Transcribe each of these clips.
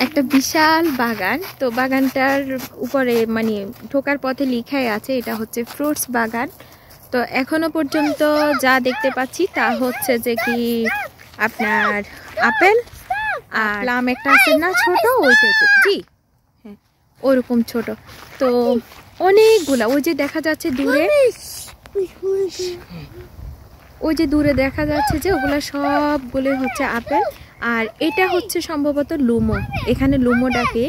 একটা বিশাল বাগান। তো বাগানটার উপরে মানে ঢোকার পথে লেখাই আছে এটা হচ্ছে ফ্রুটস বাগান। তো এখনো পর্যন্ত যা দেখতে পাচ্ছি তা হচ্ছে যে কি আপনার আপেল আর প্লাম একটা আছে না ছোট, ওইটা জি হ্যাঁ ওরকম ছোট। তো অনেকগুলা ওই যে দেখা যাচ্ছে দূরে, ওই যে দূরে দেখা যাচ্ছে যে ওগুলা সবগুলো হচ্ছে আপেল। আর এটা হচ্ছে সম্ভবত লুমো, এখানে লুমো ডাকে।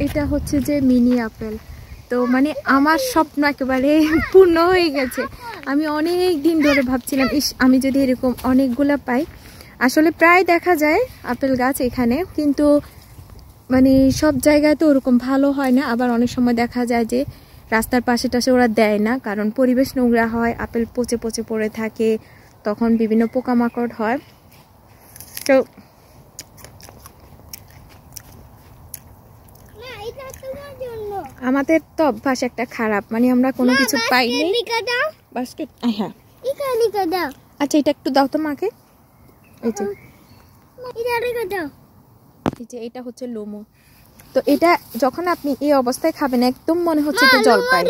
এটা হচ্ছে যে মিনি আপেল। তো মানে আমার স্বপ্ন একেবারে পূর্ণ হয়ে গেছে। আমি অনেক দিন ধরে ভাবছিলাম ইস আমি যদি এরকম অনেকগুলা পাই। আসলে প্রায় দেখা যায় আপেল গাছ এখানে, কিন্তু মানে সব জায়গায় তো ওরকম ভালো হয় না। আবার অনেক সময় দেখা যায় যে রাস্তার পাশে টাশে ওরা দেয় না, কারণ পরিবেশ নোংরা হয়, আপেল পচে পচে পড়ে থাকে, তখন বিভিন্ন পোকামাকড় হয়। তো আমাদের তো অভ্যাস একটা খারাপ, মানে আমরা কোনো কিছু পাইনি। বাস্কেট হ্যাঁ আচ্ছা এটা একটু দাও তো মাকে। এই যে এটা হচ্ছে লোমো। তো এটা যখন আপনি এই অবস্থায় খাবেন একদম মনে হচ্ছে এটা জলপাই,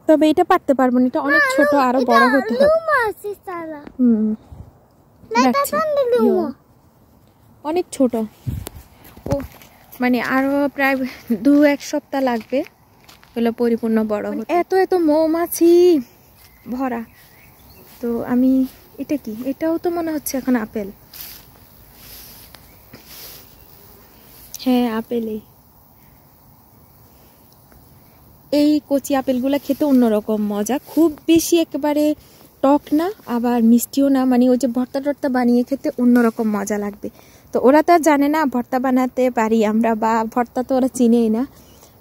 তবে এটা পারতে পারবো না, এটা অনেক ছোট, আরো বড় হতে হবে। অনেক ছোট, ও মানে আরো প্রায় 2-1 সপ্তাহ লাগবে হলো পরিপূর্ণ বড় হতে। এত এত মৌমাছি ভরা। তো আমি এটা কি, এটাও তো মনে হচ্ছে এখন আপেল। হ্যাঁ আপেলই। এই কচি আপেলগুলো খেতে অন্যরকম মজা, খুব বেশি একেবারে টক না আবার মিষ্টিও না, মানে ওই যে ভর্তা টর্তা বানিয়ে খেতে অন্যরকম মজা লাগবে। তো ওরা তো আর জানে না ভর্তা বানাতে পারি আমরা, বা ভর্তা তো ওরা চিনেই না।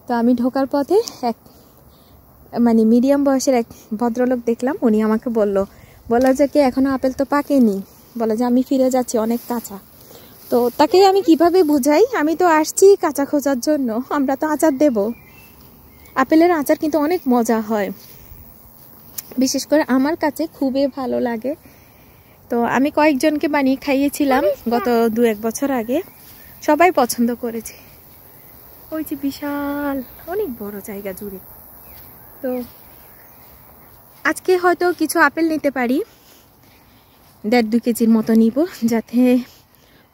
তো আমি ঢোকার পথে এক মানে মিডিয়াম বয়সের এক ভদ্রলোক দেখলাম, উনি আমাকে বলল যে কি এখনো আপেল তো পাকেনি, বলে যে আমি ফিরে যাচ্ছি অনেক কাঁচা। তো তাকে আমি কিভাবে বুঝাই, আমি তো আসছি কাঁচা খোঁজার জন্য, আমরা তো আচার দেব। আপেলের আচার কিন্তু অনেক মজা হয়, বিশেষ করে আমার কাছে খুবই ভালো লাগে। তো আমি কয়েকজনকে বানিয়ে খাইয়েছিলাম গত 2-1 বছর আগে, সবাই পছন্দ করেছে। ওই যে বিশাল অনেক বড় জায়গা জুড়ে। তো আজকে হয়তো কিছু আপেল নিতে পারি, 1.5-2 কেজির মতো নিব, যাতে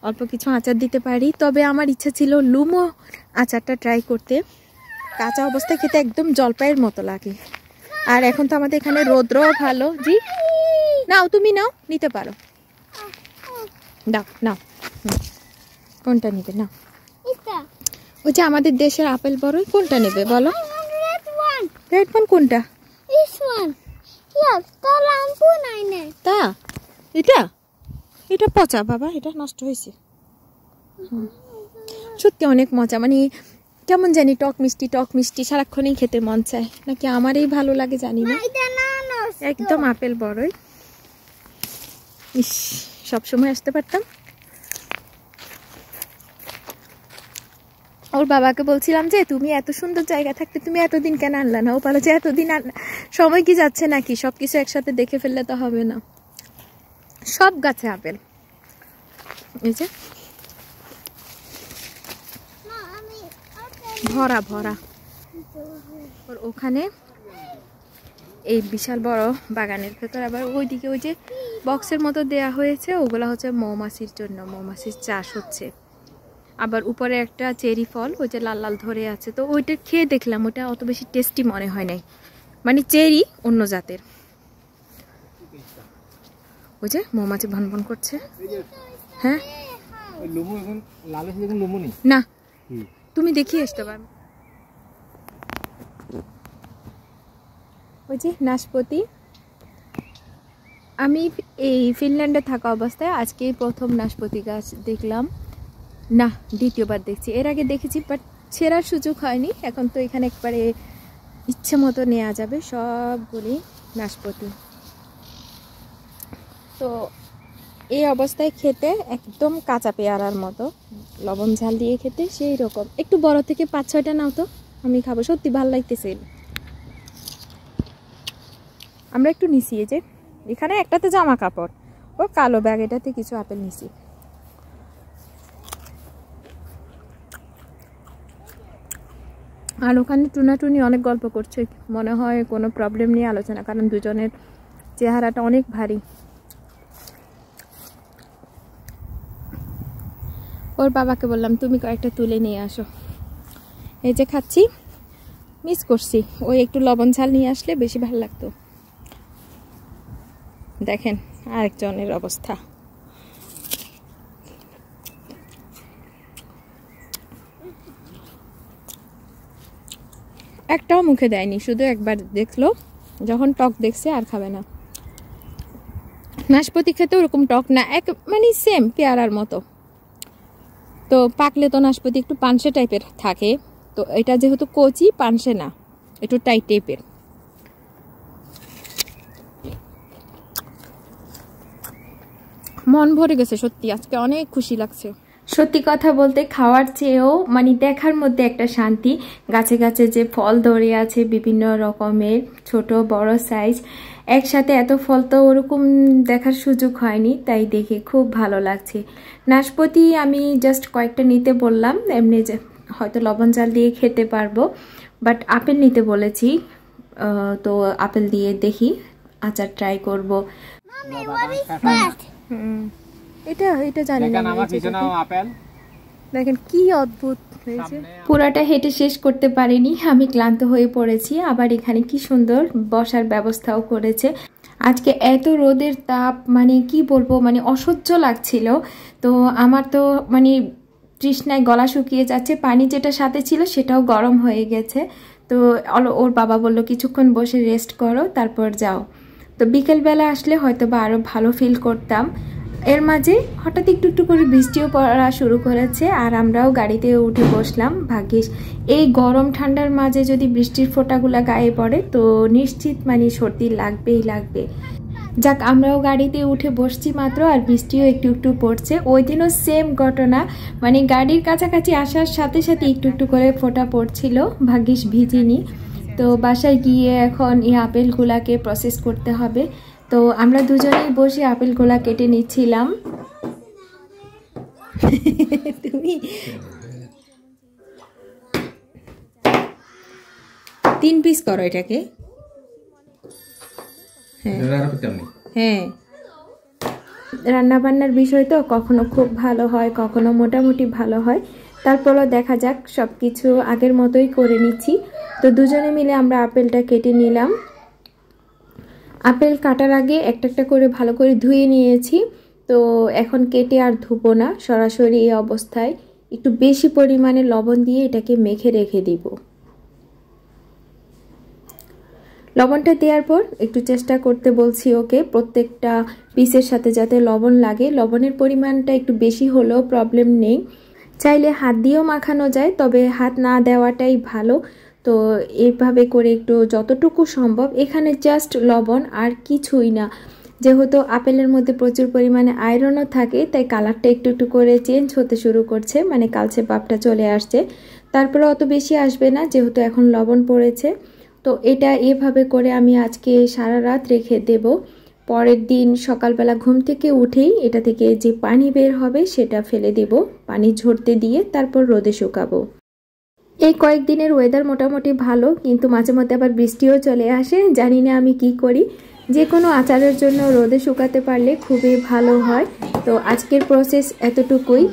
অল্প কিছু আচার দিতে পারি। তবে আমার ইচ্ছা ছিল লুমো আচারটা ট্রাই করতে, কাঁচা অবস্থায় খেতে একদম জলপাইয়ের মতো লাগে। আর এখন তো আমাদের এখানে রৌদ্রও ভালো। জি নাও, তুমি নাও, নিতে পারো, দাও নাও। কোনটা নিবে নাও? ওই যে আমাদের দেশের আপেল বড়ই, কোনটা নেবে বলো? রেড ওয়ান কোনটা? তা এটা এটা পচা বাবা, এটা নষ্ট হয়েছে। সত্যি অনেক মজা, মানে কেমন জানি টক মিষ্টি সারাক্ষণই খেতে মন চায়, নাকি আমারই ভালো লাগে জানি না। একদম আপেল বড়ই, ইস সবসময় আসতে পারতাম। ওর বাবাকে বলছিলাম যে তুমি এত সুন্দর জায়গা থাকতে তুমি এতদিন কেন আনলা না? ও বলে যে এতদিন সময় কি যাচ্ছে নাকি, সবকিছু একসাথে দেখে ফেললে তো হবে না। সব গাছে আপেল, এই যে ভরা ভরা। ওখানে এই বিশাল বড় বাগানের ভেতর আবার ওইদিকে ওই যে বক্সের মতো দেয়া হয়েছে, ওগুলা হচ্ছে মৌমাছির জন্য, মৌমাছির চাষ হচ্ছে। আবার উপরে একটা চেরি ফল ওই যে লাল লাল ধরে আছে, তো ওইটা খেয়ে দেখলাম, ওটা অত বেশি টেস্টি মনে হয় নাই, মানে চেরি অন্য জাতের। ওই যে মৌমাছি ভনভন করছে। হ্যাঁ না তুমি দেখিয়ে আসতে পারো। ওই যে নাশপাতি, আমি এই ফিনল্যান্ডে থাকা অবস্থায় আজকে প্রথম নাশপাতি গাছ দেখলাম, না দ্বিতীয়বার দেখছি। এর আগে দেখেছি বাট ছেঁড়ার সুযোগ হয়নি। এখন তো এখানে একবারে ইচ্ছে মতো নেওয়া যাবে সবগুলি নাশপাতি। তো এই অবস্থায় খেতে একদম কাঁচা পেয়ারার মতো, লবণ ঝাল দিয়ে খেতে সেই রকম। একটু বড় থেকে 5-6টা নাও তো, আমি খাবো, সত্যি ভালো লাগতেছে। আমরা একটু নিছি, যে এখানে একটাতে জামা কাপড়, ও কালো ব্যাগ, এটাতে কিছু আপেল নিছি। আর ওখানে টুনাটুনি অনেক গল্প করছে, মনে হয় কোনো প্রবলেম নিয়ে আলোচনা, কারণ দুজনের চেহারাটা অনেক ভারী। ওর বাবাকে বললাম তুমি কয়েকটা তুলে নিয়ে আসো। এই যে খাচ্ছি, মিস করছি, ওই একটু লবণ ঝাল নিয়ে আসলে বেশি ভালো লাগতো। দেখেন আরেকজনের অবস্থা। একটাও মুখে দেয়নি, শুধু একবার দেখলো, যখন টক দেখছে আর খাবে না। নাশপাতি খেতে ওরকম টক না, এক মানে সেম পেয়ারার মতো। তো পাকলে তো নাশপাতি একটু পানসে টাইপের থাকে, তো এটা যেহেতু কচি, পানসে না, একটু টাইট টাইপের। মন ভরে গেছে সত্যি, আজকে অনেক খুশি লাগছে। সত্যি কথা বলতে খাওয়ার চেয়েও মানে দেখার মধ্যে একটা শান্তি। গাছে গাছে যে ফল ধরে আছে বিভিন্ন রকমের, ছোট বড় সাইজ, একসাথে এত ফল তো ওরকম দেখার সুযোগ হয়নি, তাই দেখে খুব ভালো লাগছে। নাশপাতি আমি জাস্ট কয়েকটা নিতে বললাম, এমনি যে হয়তো লবণ জাল দিয়ে খেতে পারবো, বাট আপেল নিতে বলেছি, তো আপেল দিয়ে দেখি আচার ট্রাই করবো। এটা জানি না, দেখেন কি অদ্ভুত হয়েছে। পুরাটা হেঁটে শেষ করতে পারিনি, আমি ক্লান্ত হয়ে পড়েছি। আবার এখানে কি সুন্দর বসার ব্যবস্থাও করেছে। আজকে এত রোদের তাপ, মানে কি বলবো, মানে অসহ্য লাগছিল। তো আমার তো মানে তৃষ্ণায় গলা শুকিয়ে যাচ্ছে, পানি যেটা সাথে ছিল সেটাও গরম হয়ে গেছে। তো ওর বাবা বলল কিছুক্ষণ বসে রেস্ট করো, তারপর যাও। তো বিকেলবেলা আসলে হয়তো বা আরও ভালো ফিল করতাম। এর মাঝে হঠাৎ একটু একটু করে বৃষ্টিও পড়া শুরু করেছে, আর আমরাও গাড়িতে উঠে বসলাম। ভাগ্যিস এই গরম ঠান্ডার মাঝে যদি বৃষ্টির ফোঁটাগুলা গায়ে পড়ে তো নিশ্চিত মানে সর্দি লাগবেই লাগবে। যাক, আমরাও গাড়িতে উঠে বসছি মাত্র, আর বৃষ্টিও একটু একটু পড়ছে। ওই দিনও সেম ঘটনা, মানে গাড়ির কাছাকাছি আসার সাথে সাথে একটু একটু করে ফোঁটা পড়ছিল, ভাগ্যিস ভিজিনি। তো বাসায় গিয়ে এখন এই আপেলগুলাকে প্রসেস করতে হবে। তো আমরা দুজনেই বসে আপেলগুলা কেটে নিচ্ছিলাম। তুমি 3 পিস করো এটাকে। হ্যাঁ, রান্না বান্নার বিষয় তো কখনো খুব ভালো হয়, কখনো মোটামুটি ভালো হয়। তারপরও দেখা যাক, সব কিছু আগের মতোই করে নিচ্ছি। তো দুজনে মিলে আমরা আপেলটা কেটে নিলাম। আপেল কাটার আগে একটা একটা করে ভালো করে ধুয়ে নিয়েছি। তো এখন কেটে আর ধুবো না, সরাসরি এই অবস্থায় একটু বেশি পরিমাণে লবণ দিয়ে এটাকে মেখে রেখে দিব। লবণটা দেওয়ার পর একটু চেষ্টা করতে বলছি ওকে, প্রত্যেকটা পিসের সাথে যাতে লবণ লাগে। লবণের পরিমাণটা একটু বেশি হলেও প্রবলেম নেই, চাইলে হাত দিয়েও মাখানো যায়, তবে হাত না দেওয়াটাই ভালো। তো এইভাবে করে একটু যতটুকু সম্ভব, এখানে জাস্ট লবণ আর কিছুই না। যেহেতু আপেলের মধ্যে প্রচুর পরিমাণে আয়রনও থাকে, তাই কালারটা একটু একটু করে চেঞ্জ হতে শুরু করছে, মানে কালচে ভাবটা চলে আসছে। তারপরে অত বেশি আসবে না, যেহেতু এখন লবণ পড়েছে। তো এটা এভাবে করে আমি আজকে সারা রাত রেখে দেব। পরের দিন সকালবেলা ঘুম থেকে উঠেই এটা থেকে যে পানি বের হবে সেটা ফেলে দেব, পানি ঝরতে দিয়ে তারপর রোদে শুকাবো। এই কয়েকদিনের ওয়েদার মোটামুটি ভালো, কিন্তু মাঝে মধ্যে আবার বৃষ্টিও চলে আসে, জানি না আমি কি করি। যে কোনো আচারের জন্য রোদে শুকাতে পারলে খুবই ভালো হয়। তো আজকের প্রসেস এতটুকুই।